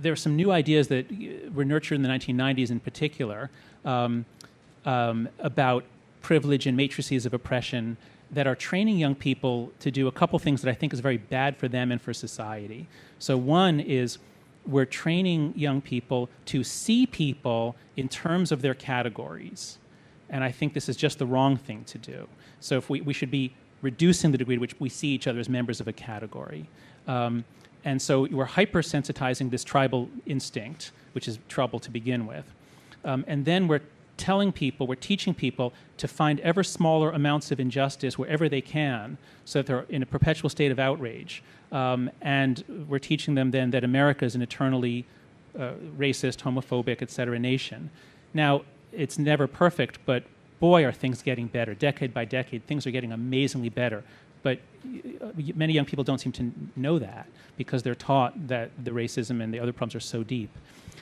there are some new ideas that were nurtured in the 1990s in particular about privilege and matrices of oppression that are training young people to do a couple things that I think is very bad for them and for society. So one is we're training young people to see people in terms of their categories. And I think this is just the wrong thing to do. So if we should be reducing the degree to which we see each other as members of a category. And so we're hypersensitizing this tribal instinct, which is trouble to begin with. And then we're telling people, we're teaching people to find ever smaller amounts of injustice wherever they can so that they're in a perpetual state of outrage. And we're teaching them then that America is an eternally racist, homophobic, et cetera, nation. Now, it's never perfect, but boy, are things getting better. Decade by decade, things are getting amazingly better. But many young people don't seem to know that because they're taught that the racism and the other problems are so deep.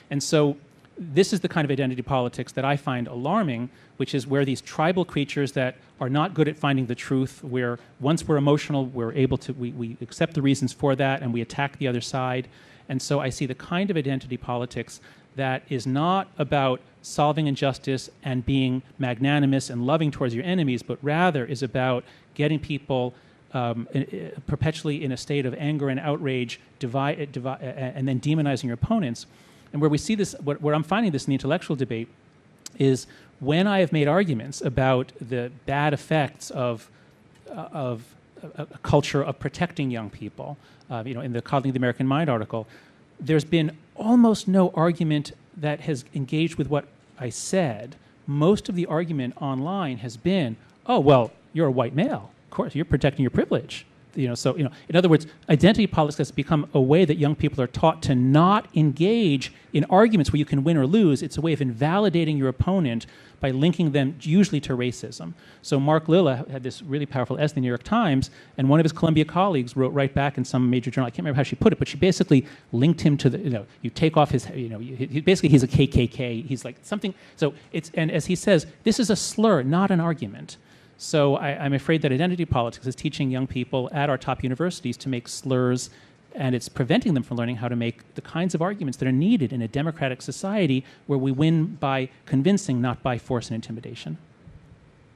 And so this is the kind of identity politics that I find alarming, which is where these tribal creatures that are not good at finding the truth, where once we're emotional, we're able to, we accept the reasons for that and we attack the other side. And so I see the kind of identity politics that is not about solving injustice and being magnanimous and loving towards your enemies, but rather is about getting people perpetually in a state of anger and outrage, and then demonizing your opponents. And where we see this, where I'm finding this in the intellectual debate, is when I have made arguments about the bad effects of a culture of protecting young people, in the Coddling the American Mind article, there's been almost no argument that has engaged with what I said. Most of the argument online has been, oh, well, you're a white male. Of course, you're protecting your privilege. In other words, identity politics has become a way that young people are taught to not engage in arguments where you can win or lose. It's a way of invalidating your opponent by linking them usually to racism. So Mark Lilla had this really powerful essay in the New York Times, and one of his Columbia colleagues wrote right back in some major journal, I can't remember how she put it, but she basically linked him to the, you take off his, basically he's a KKK, he's like something, and as he says, this is a slur, not an argument. So I'm afraid that identity politics is teaching young people at our top universities to make slurs, and it's preventing them from learning how to make the kinds of arguments that are needed in a democratic society where we win by convincing, not by force and intimidation.